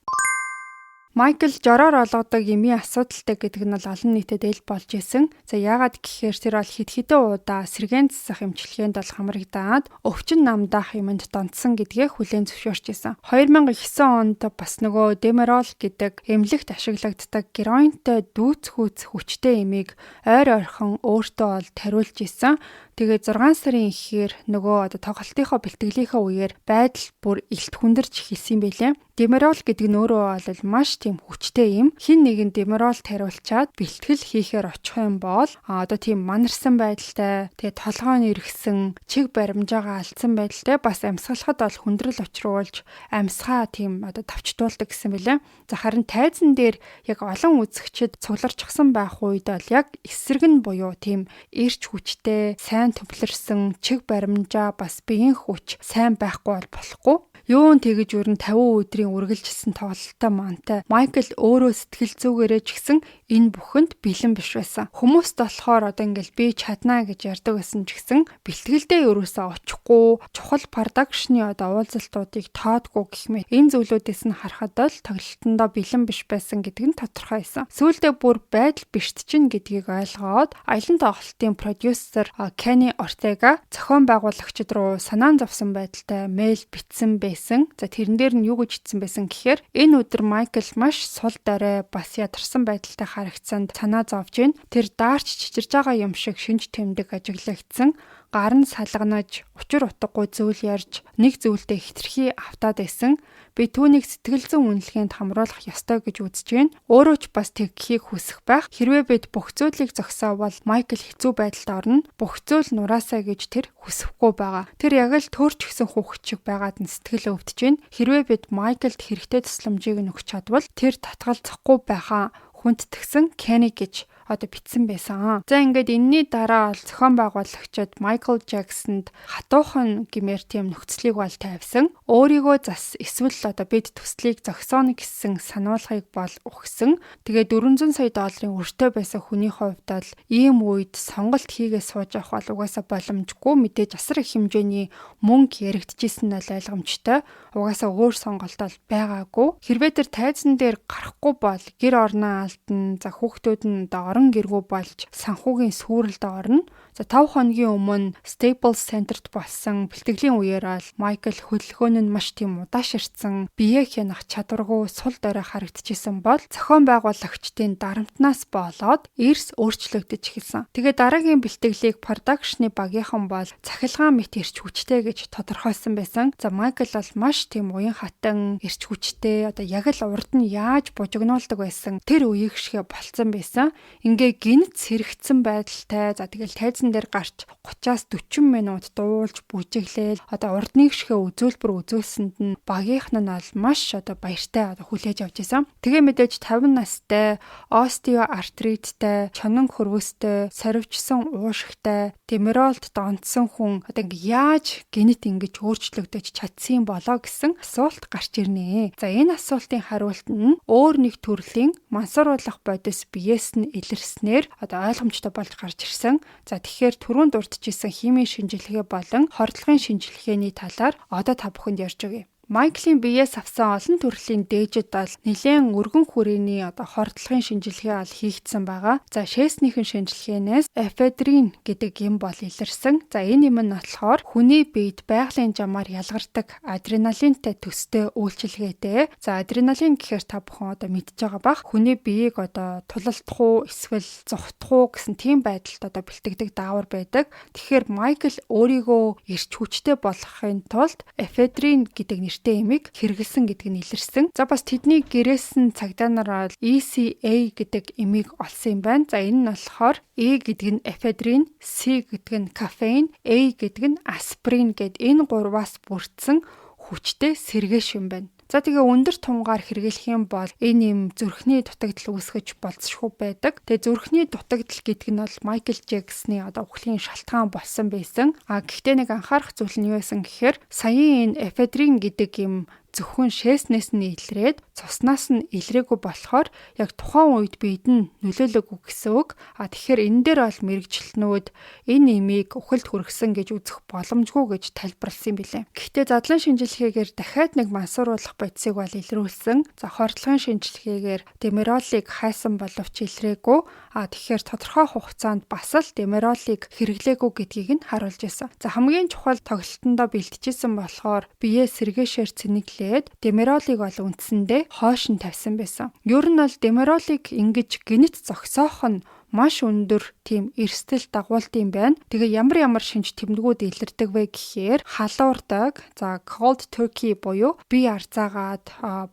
A: Майкл жороор олгодог эмийн асуудалтай гэдэг нь олон нийтэд ил болж исэн. За яагаад гэхээр тэр бол хэд-хэдэн удаа сэргээн засах эмчилгээнд бол хамрагдаад өвчин намдаах юмд донтсон гэдгээ хүлээн зөвшөөрч исэн. 2009 онд бас нөгөө демерол гэдэг эмнэлэгт ашиглагддаг героинтой дүүцхүүц хүчтэй эмийг ойр ойрхон өөртөө бол тариулж исэн. Тэгээ 6 сарын ихээр нөгөө тоглолтынхоо бэлтгэлийнхаа үеэр байдал бүр илт хүндэрч эхэлсэн юм байлээ. Демерол гэдэг нь өөрөө бол маш тийм тийм хүчтэй юм. Хин нэгэн Demerol тариулчаад бэлтгэл хийхээр очих юм бол одоо тийм манарсан байдалтай, тэгээ толгойн иргсэн, чиг баримжаагаа алдсан байдалтай бас амьсгалахад бол хүндрэл учруулж амьсгаа тийм одоо тавчдуулдаг гэсэн бэлээ. За харин тайзан дээр яг олон үзэгчид цугларчсан байх үед бол яг эсрэг нь буюу тийм эрч хүчтэй, сайн төвлөрсөн, чиг баримжаа бас биеийн хүч сайн байхгүй бол болохгүй. Юун тэгэж өрн 50 өдрийн үргэлжилсэн тоглолттой мантай Майкл өөрөө сэтгэл зүгээрээ ч гэсэн энэ бүхэнд бэлэн биш байсан. Хүмүүст болохоор одоо ингээл би чаднаа гэж ярьдаг байсан ч гэсэн бэлтгэлдээ ерөөсөө очихгүй, чухал продакшны одоо уулзалтуудыг тоодгүй гэх мэт энэ зүйлүүдээс нь харахад л тоглолтондоо бэлэн биш байсан гэдэг нь тодорхой байсан. Сүүлдээ бүр байдал бэртчин гэдгийг ойлгоод аялан тоглолтын продюсер Kenny Ortega зохион байгуулагчид руу санаан зовсон байдалтай мэйл бичсэн байсан. За тэрэн дээр нь юу гэж хэлсэн байсан гэхээр энэ өдөр Майкл маш сул дорой бас ядарсан байдалтай харагдсанд санаа зовж гин. Тэр даарч чичирж байгаа юм шиг шинж тэмдэг ажиглагдсан. Гар нь салганаж, учир утгагүй зүйл ярьж, нэг зүйлдээ хитрхи автаад байсан. Би түүнийг сэтгэл зүйн үнэлгээнд хамруулах ёстой гэж үзэж байна. Өөрөө ч бас тэгхийг хүсэх байх. Хэрвээ бид бүх зүйлийг зогсоовол Майкл хэцүү байдалд орно. Бүх зүйл нураасаа гэж тэр хүсэхгүй байгаа. Тэр яг л төөрч гисэн хүүхэд шиг байгаад нь сэтгэл өвдөж байна. Хэрвээ бид Майклд хэрэгтэй тусламжийг өгч чадвал тэр татгалзахгүй байхаа хүндтгсэн Kenny гэж одоо битсэн байсан. За ингээд энэний дараа бол зохион байгуулагчид Майкл Джексонд хатуухан гэмээр тийм нөхцөлийг бол тавьсан. Өөрийгөө зас эсвэл одоо бид төслийг зогсооно гэсэн сануулгыг бол өгсөн. Тэгээ 400 сая долларын өртөө байсан хүний хувьд бол ийм үед сонголт хийгээ сууж авах бол угаасаа боломжгүй. Мэдээж асар их хэмжээний мөнгө яригдчихсэн нь бол ойлгомжтой. Угаасаа өөр сонголт бол байгаагүй. Хэрвээ тэр тайзан дээр гарахгүй бол гэр орноо алдна. За хүүхдүүд нь гэргүү болж санхүүгийн сүрэлд орно. За 5 хоногийн өмнө Staples Center-т болсон бэлтгэлийн үеэр бол Майкл хөдөлгөөн нь маш тийм удааширсан, бие хянах чадваргүй сул дорой харагдчихсан бол зохион байгуулагчдын дарамтнаас болоод эрс өөрчлөгдөж эхэлсэн. Тэгээ дараагийн бэлтгэлийг продакшны багийнхан бол цахилгаан мэт эрч хүчтэй гэж тодорхойлсон байсан. За Майкл бол маш тийм уян хатан, эрч хүчтэй, одоо яг л урд нь яаж бужигнуулдаг байсан тэр үеийг шигэ болцсон байсан. Ингээ гинт сэрэгцсэн байдалтай. За тэгэл тайзан дээр гарч 30-аас 40 минут дуулж бүжиглээл одоо урдныг шигэ үзүүлбэр үзүүлсэнд нь багийнхан нь бол маш одоо баяртай одоо хүлээж авч байсан. Тэгээ мэдээж 50 настай, остеоартриттай, чонон хөрвөстэй, сорвчсон уушигтай, Demerol-д донтсон хүн одоо ингээ яаж гинт ингэж өөрчлөгдөж чадсан болоо гэсэн асуулт гарч ирнэ. За энэ асуултын хариулт нь өөр нэг төрлийн мансууруулах бодис биеэс нь илэрснээр одоо ойлгомжтой болж гарч ирсэн. За тэгэхээр түрүүнд дурдчихсан химийн шинжилгээ болон хордлогын шинжилгээний талаар одоо та бүхэнд ярьж өгье. Майклийн биеэс авсан олон төрлийн дээжид бол нэлээд өргөн хүрээний одоо хордлогын шинжилгээ ол хийгдсэн байгаа. За шээснийхэн шинжилгээнээс эфедрин гэдэг юм бол илэрсэн. За энэ юм нь болохоор хүний биед байгалийн жамаар ялгардаг адреналинтай төстэй үйлчилгээтэй. За адреналин гэхээр та бүхэн одоо мэдж байгаа бах. Хүний биеийг одоо тулалдах уу эсвэл зүхтах уу гэсэн тийм байдалд одоо бэлтгэдэг даавар байдаг. Тэгэхээр Майкл өөрийгөө эрч хүчтэй болгохын тулд эфедрин гэдэг нэр эмийг хэрэгэлсэн гэдэг нь илэрсэн. За бас тэдний гэрээсэн цагдаа нар ECA гэдэг эмийг олсон юм байна. За энэ нь болохоор E гэдэг нь эфедрин, C гэдэг нь кофеин, A гэдэг нь аспирин гэд энэ гурваас бүрдсэн хүчтэй сэргээш юм байна. За тэгээ өндөр тунгаар хэрэглэх юм бол энэ юм зүрхний дутагдал үүсгэж болцсохгүй байдаг. Тэгээ зүрхний дутагдал гэдэг нь бол Майкл Джексоны одоо үхлийн шалтгаан болсон байсан. Гэхдээ нэг анхаарах зүйл нь юу байсан гэхээр саяын энэ эфедрин гэдэг юм зөвхөн шээснээс нь илрээд цуснаас нь илрээгүй болохоор яг тухайн үед биед нь нөлөөлөөгүй гэсэн үг. Тэгэхээр энэ дээр бол мэрэгчлэнүүд энэ имийг үхэлд хүргэсэн гэж үзэх боломжгүй гэж тайлбарласан юм билээ. Гэхдээ задлан шинжилгээгээр дахиад нэг мансууруулах бодисыг бол илрүүлсэн. За хордлогын шинжилгээгээр Demerol-ыг хайсан боловч илрээгүй. Тэгэхээр тодорхой хугацаанд бас л Demerol-ыг хэрэглээгүй гэдгийг нь харуулж байсан. За хамгийн чухал тоглолтондоо бэлтжижсэн болохоор бие сэргээшээр цэнэглээд Demerol-ыг бол үндсэндээ хойш нь тавьсан байсан. Ер нь бол Demerol-ыг ингэж гинт зогсоох нь маш өндөр тийм эрсдэл дагуулт юм байна. Тэгээ ямар шинж тэмдгүүд илэрдэг вэ гэхээр халуурдаг, за cold turkey буюу бие арзаагаад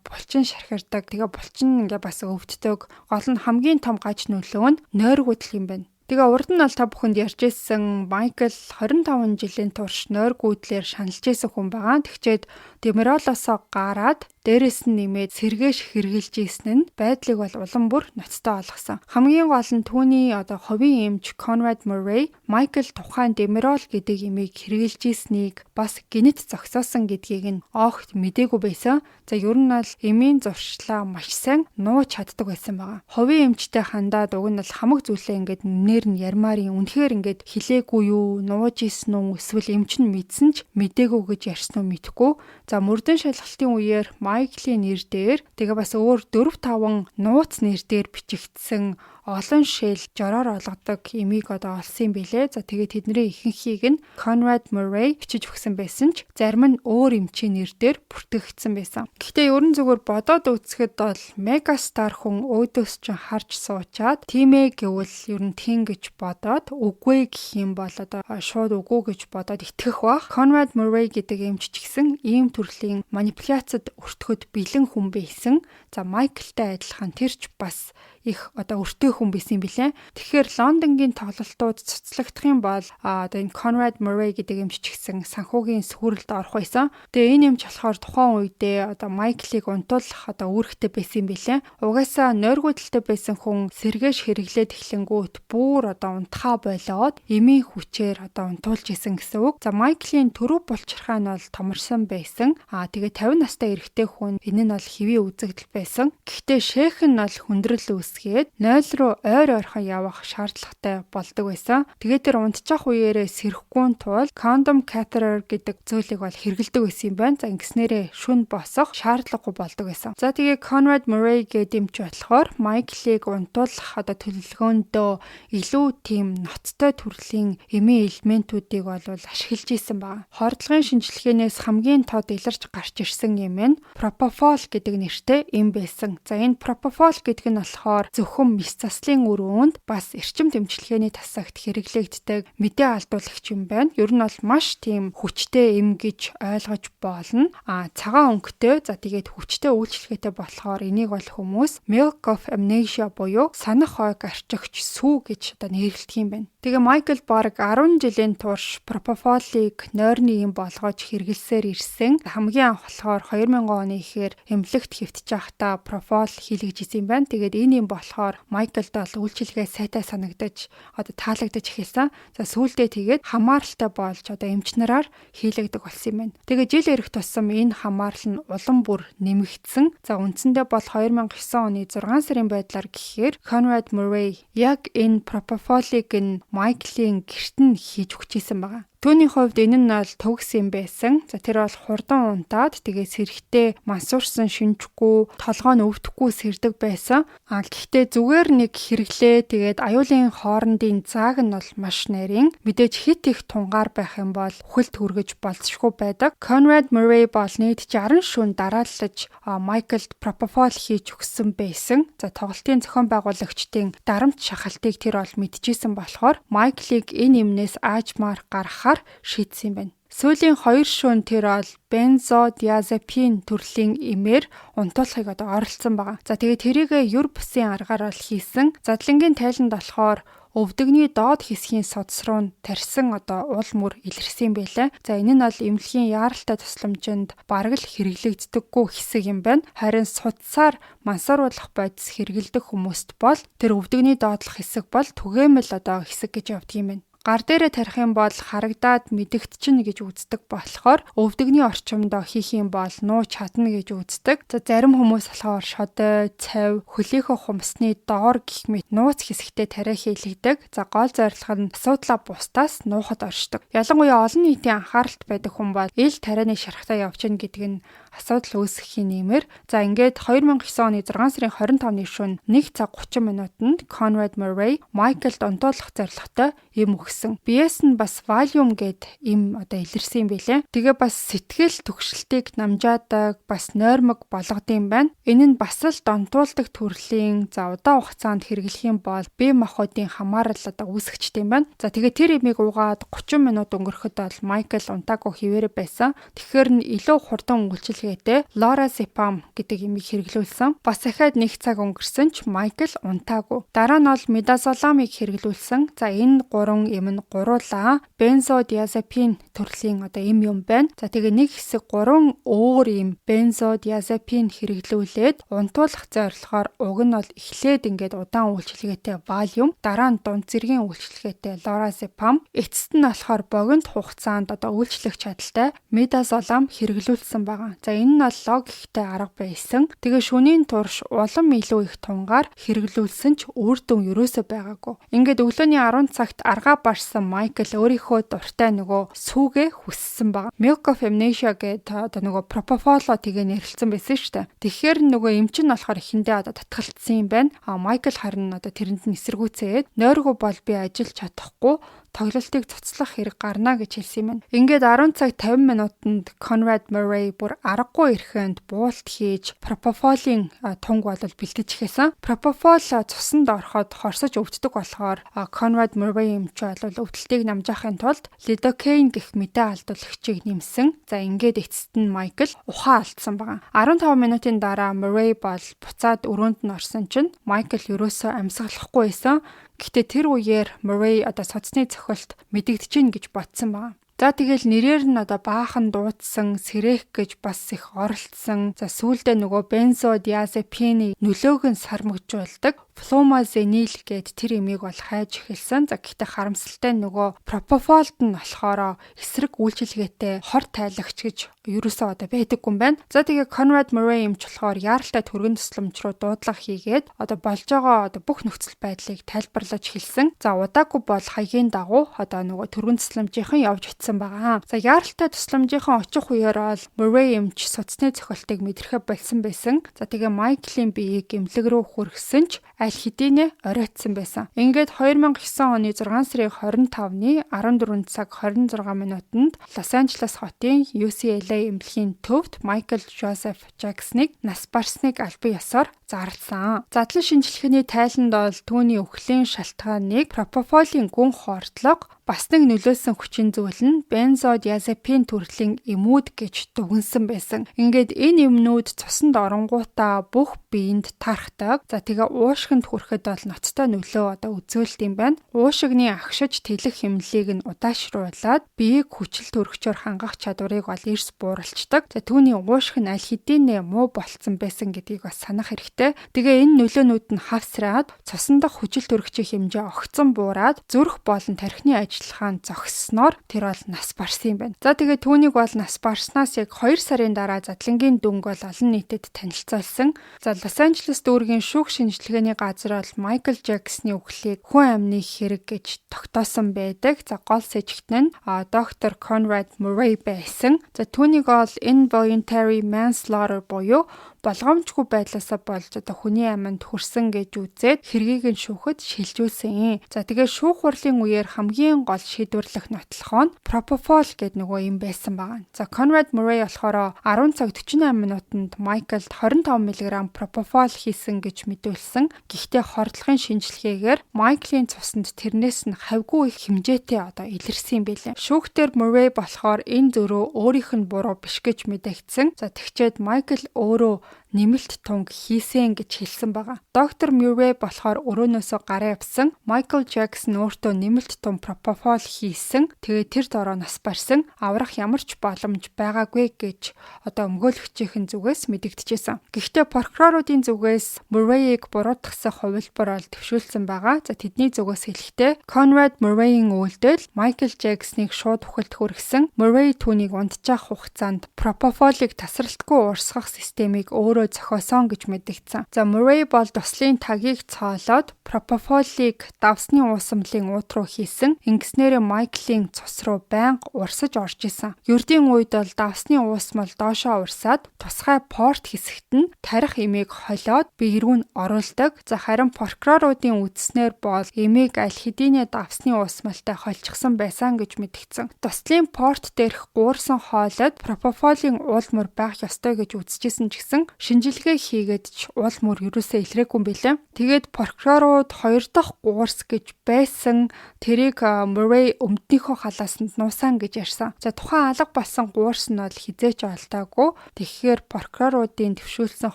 A: булчин шархирдаг. Тэгээ булчин ингээ бас өвддөг. Гол нь хамгийн том гаж нөлөө нь нойргуудл юм байна. Тэгээ урд нь бол та бүхэнд ярьжсэн Майкл 25 жилийн турш нойргуудлаар шаналж исэн хүн байгаа. Тэгчээд Демиролосоо гараад дээрэс нь нэмээд сэргээш хэрглэж исэн нь байдлыг бол улам бүр ноцтой болгосон. Хамгийн гол нь түүний хувийн эмч Conrad Murray Майкл тухайн Демирол гэдэг эмийг хэрглэж ийснийг бас гинэт зогсоосон гэдгийг нь огт мдээгүй байсан. За ер нь бол эмийн зуршлаа маш сайн нууж чаддаг байсан байгаа. Хувийн эмчтэй хандаад уг нь бол хамаг зүйлээ ингээд нэр нь ярмаарийн үнэхээр ингээд хилээгүй юу, нууж ийсэн үү, эсвэл эмч нь мэдсэн ч мдээгүй гэж ярьсан уу мэдэхгүй. За мөрдөн шалгалтын үеэр Майклийн нэр дээр тэгээ бас өөр 4-5 нууц нэр дээр бичигдсэн олон шил жороор олгодог эмийг олсон юм билэ. За тэгээд тэдний ихэнхийг нь Conrad Murray бичиж өгсөн байсан ч зарим нь өөр эмчийн нэр дээр бүртгэгдсэн байсан. Гэхдээ ерөн зүгээр бодоод үзэхэд бол мегастар хүн өөдөөс ч харж суучаад тийм ээ гэвэл ер нь тийм гэж бодоод үгүй гэх юм бол шууд үгүй гэж бодоод итгэх бах. Conrad Murray гэдэг эмч ч гэсэн ийм төрлийн манипуляцид өртгөхөд бэлэн хүн байсан. За Майклтай адилхан тэр ч бас их өртөө хүн байсан юм билээ. Тэгэхээр Лондонгийн тоглолтууд цуцлагдах юм бол энэ Conrad Murray гэдэг эмч ч гэсэн санхүүгийн сүрэлд орох байсан. Тэгээ энэ эмч болохоор тухайн үедээ Майклыг унтуулах үүрэгтэй байсан юм билээ. Угаасаа нойргуудалтай байсан хүн сэргээш хэрэглээд эхлэнгүүт бүр унтахаа болоод эмийн хүчээр унтуулж исэн гэсэн үг. За Майклийн төрөв булчирхай нь бол томорсон байсан. Тэгээ 50 настай эрэгтэй хүн энэ нь бол хэвийн үзэгдэл байсан. Гэхдээ шейх нь бол хүндрэл үүсгээд 0 руу ойр ойрхон явах шаардлагатай болдог байсан. Тэгээд тэр унтчих үеэрээ сэрхгүй тул condom catheter гэдэг зүйлийг бол хэрэглэдэг байсан юм байна. За ингэснээрээ шүн босох шаардлагагүй болдог байсан. За тэгээ Conrad Murray гэдэг эмч болохоор Майклыг унтуулах төлөвлөгөөндөө илүү тийм ноцтой төрлийн эмийн элементүүдийг бол ашиглаж исэн байна. Хордлогын шинжилгээнээс хамгийн тод илэрч гарч ирсэн юм нь Propofol гэдэг нэртэй эм байсан. За энэ Propofol гэдэг нь болохоор зөвхөн мис заслын үр үүнд бас эрчим тэмчилгээний тасагт хэрэглэгддэг мэдээ алдуулагч юм байна. Ер нь бол маш тийм хүчтэй эм гэж ойлгож болно. Цагаан өнгөтэй, за тэгээд хүчтэй үйлчлэгээтэй болохоор энийг бол хүмүүс milk of amnesia буюу санах хойг арчигч сүү гэж нэрлэдэг юм байна. Тэгээ Майкл бараг 10 жилийн турш Propofolыг нойрны эм болгож хэрэглэсээр ирсэн. Хамгийн анх болохоор 2000 оны ихээр эмнэлэгт хэвтэж байхдаа Propofol хийлгэж исэн юм байна. Тэгээд энэ юм болохоор Майклд бол үйлчилгээ сайтай санагдаж таалагдаж эхэлсэн. За сүүлдээ тэгээд хамааралтай болж эмч нараар хийлэгдэг болсон юм байна. Тэгээ жил ирэх тусам энэ хамаарал нь улам бүр нэмэгдсэн. За үндсэндээ бол 2009 оны 6 сарын байдлаар гэхээр Conrad Murray яг энэ Propofolыг нь Майклийн гэрт нь хийж өгчээсэн байгаа. Түүний хувьд энэ нь бол төгс юм байсан. За тэр бол хурдан унтаад тэгээ сэрхтээ мансуурсан шинжгүй, толгой нь өвдөхгүй сэрдэг байсан. Гэхдээ зүгээр нэг хэрэглээ тэгээд аюулын хоорондын зааг нь бол маш нарийн. Мэдээж хит их тунгаар байх юм бол үхэлд хүргэж болцшгүй байдаг. Conrad Murray бол нийт 60 шөнө дарааллаж Майклд Propofol хийж өгсөн байсан. За тоглолтын зохион байгуулагчдын дарамт шахалтыг тэр бол мэдчихсэн болохоор Майклыг энэ юмнээс аажмаар гаргахаар шийдсэн юм байна. Сүүлийн 2 шөнө тэр бол benzodiazepine төрлийн эмээр унтуулахыг оролцсон байгаа. За тэгээд тэрийг юр бусын аргаар бол хийсэн. Задлангийн тайланд болохоор өвдөгний доод хэсгийн судас руу тарьсан уул мөр илэрсэн байлаа. За энэ нь бол эмнэлгийн яаралтай тусламжинд бараг л хэрэглэгддэггүй хэсэг юм байна. Харин судсаар мансууруулах бодис хэрэгэлдэг хүмүүст бол тэр өвдөгний доотлох хэсэг бол түгээмэл хэсэг гэж явдаг юм байна. Гар дээрээ тарих юм бол харагдаад мэдэгдчихнэ гэж үздэг болохоор өвдөгний орчимд хийх юм бол нууж чадна гэж үздэг. За зарим хүмүүс болохоор шодой, цав, хөлийнхөө хумсны доор гэх мэт нууц хэсэгтээ тариа хийлэгдэг. За гол зорилго нь асуудлаа бусдаас нуухад оршдог. Ялангуяа олон нийтийн анхааралт байдаг хүн бол ил тарианы шархтаа явж гин гэдэг нь асуудал үүсгэхийн нэмэр. За ингээд 2009 оны 6 сарын 25-ны шөнө 1 цаг 30 минутанд Conrad Murray Michael-д унтуулах зорилготой им өгсөн. Биес нь бас Valium гэд им илэрсэн юм билээ. Тэгээ бас сэтгэл түгшилтийг намжаадаг, бас нойрмог болгодсон байна. Энэ нь бас л донтуулдаг төрлийн удаан хугацаанд хэрэглэх юм бол бие махбодын хамаарал үүсгэжтэй юм байна. За тэгээ тэр имийг уугаад 30 минут өнгөрөхөд бол Michael унтаагүй хിവэрэ байсан. Тэгэхээр нь илүү хурдан үйлчилгээтэй Lorazepam гэдэг имийг хэрэглүүлсэн. Бас дахиад 1 цаг өнгөрсөн ч Michael унтаагүй. Дараа нь бол Midazolamыг хэрэглүүлсэн. За энэ 3 им нь гуруулаа benzodiazepine төрлийн им юм байна. За тэгээ нэг хэсэг 3 өөр им benzodiazepine хэрэглүүлээд унтуулах зорилгоор уг нь бол эхлээд ингээд удаан үйлчилгээтэй Valium, дараа нь дунд зэргийн үйлчилгээтэй Lorazepam, эцэст нь болохоор богино хугацаанд үйлчлэх чадaltaй Midazolam хэрэглүүлсэн байгаа. За энэ нь бол логиктэй арга байсан. Тэгээ шөнийн турш улам илүү их тунгаар хэрэглүүлсэн ч үр дүн ерөөсөө байгаагүй. Ингээд өглөөний 10 цагт аргаа барсан Michael өөрийнхөө дуртай сүүгээ хүссэн байгаа. Mucophamnesia гэдэг propofol тэгээ нэрлэлсэн байсан шүү дээ. Тэгэхээр эмч нь болохоор эхэндээ татгалцсан юм байна. Michael харин тэрэнд нь эсэргүүцээд нойргүй бол би ажиллаж чадахгүй, тоглолтыг цуцлах хэрэг гарна гэж хэлсэн юм байна. Ингээд 10 цаг 50 минутанд Conrad Murray бүр аргагүй эрхэнд буулт хийж Propofol-ийн тунг бэлтэж эхэлсэн. Propofol цуснд ороход хорсож өвддөг болохоор Conrad Murray эмч бол өвдөлтийг намжаахын тулд lidocaine гэх мэдээ алдуулагчийг нэмсэн. За ингээд эцэст нь Michael ухаан алдсан байгаа. 15 минутын дараа Murray бол буцаад өрөөнд нь орсон чинь Michael ерөөсөө амьсгалахгүй байсан. Гэхдээ тэр үеэр Murray цоцны цохилт мэдэгдэж гин гэж бодсон байна. За тэгэл нэрээр нь баахан дуудсан, сэрэх гэж бас их оролцсон. За сүүлдээ benzodiazepine нөлөөг нь сармагжуулдаг Flumazenil гэд тэр имийг бол хайж эхэлсэн. За гэхдээ харамсалтай Propofolд нь болохоор эсрэг үйлчилгээтэй хор тайлагч гэж ерөөсөө байдаггүй юм байна. За тэгээ Conrad Murray эмч болохоор яаралтай түргэн тусламж руу дуудлага хийгээд болж байгаа бүх нөхцөл байдлыг тайлбарлаж эхэлсэн. За удаагүй бол хаягийн дагуу түргэн тусламжийнхан явж очсон байгаа. За яаралтай тусламжийнхан очих үеэр бол Murray эмч суцны цохилтыг мэдрэхэ болсон байсан. За тэгээ Michael-ийн биеийг эмнэлэг рүү хүргэсэн ч аль хэдийнэ оройтсан байсан. Ингээд 2009 оны 6 сарын 25-ны 14 цаг 26 минутанд Лос Анжелес хотын UCLA эмнэлгийн төвд Michael Joseph Jackson-ыг нас барсныг албан ёсоор зарласан. Задлан шинжилгээний тайланд бол түүний өхлийн шалтгааныг Propofol-ийн гүн хордлого, бас нэг нөлөөсөн хүчин зүйл нь benzodiazepine төрлийн эмүүд гэж дүгнсэн байсан. Ингээд энэ эмнүүд цуснд оронгуудаа бүх биед тархдаг. За тэгээ уушгинд хүрэхэд бол ноцтой нөлөө үзүүлэлт юм байна. Уушигны агшиж тэлэх хэмнэлийг нь удаашруулад биеийг хүчил төрөгчөөр хангах чадварыг бол эрс бууралцдаг. За түүний уушиг нь аль хэдийнэ муу болцсон байсан гэдгийг бас санах хэрэгтэй. Тэгээ энэ нөлөөнүүд нь хавсраад цусан дахь хүчил төрөгчийн хэмжээ огцон буураад зүрх болон тархины ажиллагаанд зогссноор тэр бол нас барсан юм байна. За тэгээ түүнийг бол нас барснаас яг 2 сарын дараа задлангийн дүнг бол олон нийтэд танилцуулсан. За Лос Анжелес дүүргийн шүүх шинжилгээний газар бол Michael Jackson-ы үхлийг хүн амны хэрэг гэж тогтоосон байдаг. За гол сэжигтэн нь доктор Conrad Murray байсан. За түүнийг бол involuntary manslaughter буюу болгоомжгүй байдлаасаа болж хүний аминд хүрсэн гэж үзээд хэргийг нь шүүхэд шилжүүлсэн. За тэгээ шүүх хурлын үеэр хамгийн гол шийдвэрлэх нотлохоо нь Propofol гэдэг юм байсан байгаа. За Conrad Murray болохоор 10 цаг 48 минутанд Michael-д 25 мг Propofol хийсэн гэж мэдүүлсэн. Гэхдээ хордлогын шинжилгээгээр Michael-ийн цуснд тэрнээс нь хавьгүй их хэмжээтэй илэрсэн юм билээ. Шүүхтэр Murray болохоор энэ зөрөө өөрийнх нь буруу биш гэж мэдэгдсэн. За тэгчээд Michael өөрөө нэмэлт тунг хийсэн гэж хэлсэн байгаа. Доктор Murray болохоор өрөөнөөсөө гараа явсан. Michael Jackson өөртөө нэмэлт тун Propofol хийсэн. Тэгээ тэр дороо нас барсан. Аврах ямар ч боломж байгаагүй гэж өмгөөлөгчийн зүгээс мэдэгдэжсэн. Гэхдээ прокуроруудын зүгээс Murray-ийг буруутгах хувилбар бол төвшүүлсэн байгаа. За тэдний зүгээс хэлэхдээ Conrad Murray-ийн үйлдэл Michael Jackson-ыг шууд үхэлд хүргэсэн. Murray түүнийг унтжаах хугацаанд Propofol-ыг тасралтгүй уурсгах системийг өөр өөрөө зохиосон гэж мэдэгдсэн. За Murray бол туслын тагийг цоолоод пропофолийг давсны уусамлын уут руу хийсэн. Ингэснээр Майклийн цус руу байнга урсаж орж исэн. Ердийн үед бол давсны уусмал доошоо урсаад тусгай порт хэсэгт нь тарих эмийг холиод биер рүү нь оруулдаг. За харин прокуроруудын үзснээр бол эмийг аль хэдийнэ давсны уусмалтай холчихсон байсан гэж мэдэгдсэн. Туслын порт дээрх гуурсан хоолойд пропофолийн уул мөр байх ёстой гэж үзчихсэн ч гэсэн шинжилгээ хийгээд ч уул мөр ерөөсөө илрээгүй юм билээ. Тэгээд прокурорууд 2 дахь гуурс гэж байсан тэрийг Murray өмднийхөө халаасанд нуусан гэж ярьсан. За тухайн алга болсон гуурс нь бол хизээч олдоогүй. Тэгэхээр прокуроруудын төвшүүлсэн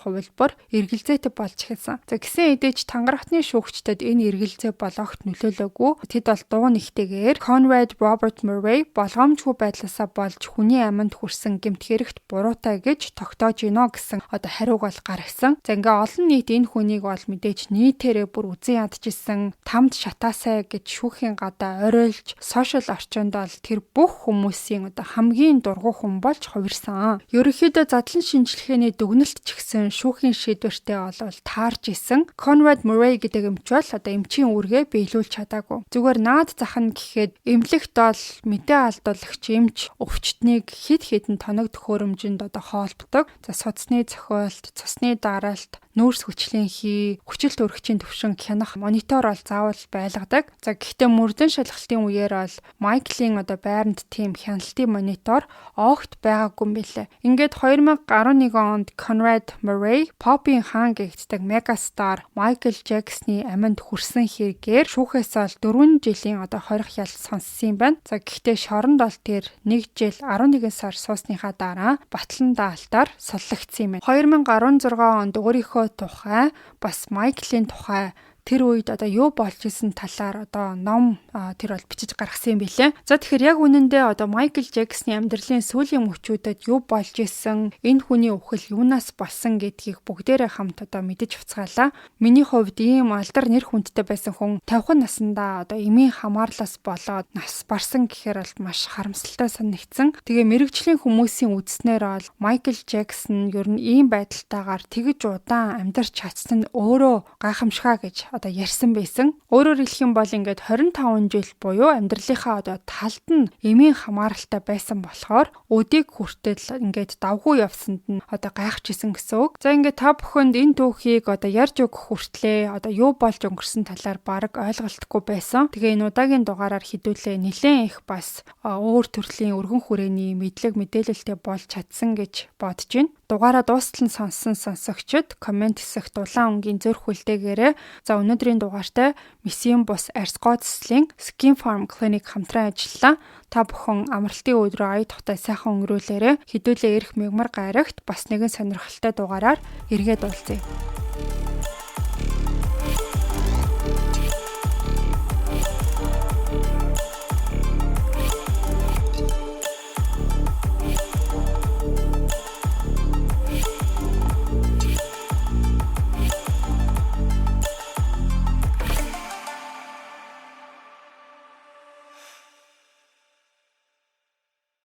A: хувилбар эргэлзээтэй болж эхэлсэн. За гисэн эдэж тангарахны шүүгчдэд энэ эргэлзээ бол огт нөлөөлөөгүй. Тэд бол дуу нэгтэйгээр Conrad Robert Murray болгоомжгүй байдлаасаа болж хүний аминд хүрсэн гэмт хэрэгт буруутай гэж тогтоож гинэ гэсэн хариуг бол гаргасан. За ингээ олон нийт энэ хүнийг бол мэдээж нийтээрээ бүр үзэн ядчихсан, тамд шатаасай гэж шүүхийн гадаа оройлж сошиал орчинд бол тэр бүх хүмүүсийн хамгийн дургуй хүн болж хувирсан. Ерөнхийдөө задлан шинжилгээний дүгнэлт ч гэсэн шүүхийн шийдвэртэй бол таарж исэн. Conrad Murray гэдэг эмч бол эмчийн үүргээ биелүүлж чадаагүй. Зүгээр наад зах нь гэхэд эмнэлэгт бол мэдээ алдуулагч эмч өвчтнийг хэд хэдэн тоног төхөөрөмжөнд хоолбдог. За судасны зохиолт, цусны дараалт, нүүрс хүчлийн хий, хүчил төрөгчийн төвшин хянах монитор бол заавал байлгадаг. За гэхдээ мөрдөн шалгалтын үеэр бол Майклийн байранд тийм хяналтын монитор огт байгаагүй юм билээ. Ингээд 2011 онд Conrad Murray Pop-ийн хаан гэгддэг мегастар Michael Jackson-ы аминд хүрсэн хэрэгээр шүүхээс бол 4 жилийн хорих ял сонссон юм байна. За гэхдээ шоронд бол тэр 1 жил 11 сар суусныхаа дараа батлан даалтаар суллагдсан юм байна. 2016 онд өөрийнхөө тухай бас Майклийн тухай тэр үед юу болж исэн талаар ном тэр бол бичиж гаргасан юм билээ. За тэгэхээр яг үнэндээ Майкл Джексоны амьдралын сүүлийн мөчүүдэд юу болж исэн, энэ хүний үхэл юунаас болсон гэдгийг бүгдээрээ хамт мэдэж уцгаалаа. Миний хувьд ийм алдар нэр хүндтэй байсан хүн 50 наснда эмийн хамаарлаас болоод нас барсан гэхээр бол маш харамсалтай санагдсан. Тэгээ мэрэгжлийн хүмүүсийн үзснээр бол Майкл Джексон ер нь ийм байдалтайгаар тэгж удаан амьдарч чадсан нь өөрөө гайхамшигаа гэж ярьсан байсан. Өөрөөр хэлэх юм бол ингээд 25 жил буюу амьдралынхаа талд нь эмийн хамааралтай байсан болохоор өдийг хүртэл ингээд давгүй явсанд нь гайхажсэн гэсэн үг. За ингээд та бүхэнд энэ түүхийг ярьж өгөх хүртлээ юу болж өнгөрсөн талаар бараг ойлголтгүй байсан. Тэгээ энэ удаагийн дугаараар хэдүүлээ нэлээд их бас өөр төрлийн өргөн хүрээний мэдлэг мэдээлэлтэй болж чадсан гэж бодож байна. Дугаараа дуустал нь сонссон сонсогчид комент хэсэгт улаан өнгийн зөрх үлдээгээрэй. За өнөөдрийн дугаартай Месийн бус Арьс гооцлын Skin Farm Clinic хамтран ажиллалаа. Та бүхэн амралтын өдрөө ая тухтай сайхан өнгөрүүлээрэй. Хэдүүлээ ирэх мигмар гарагт бас нэгэн сонирхолтой дугаараар эргээд уулзъя.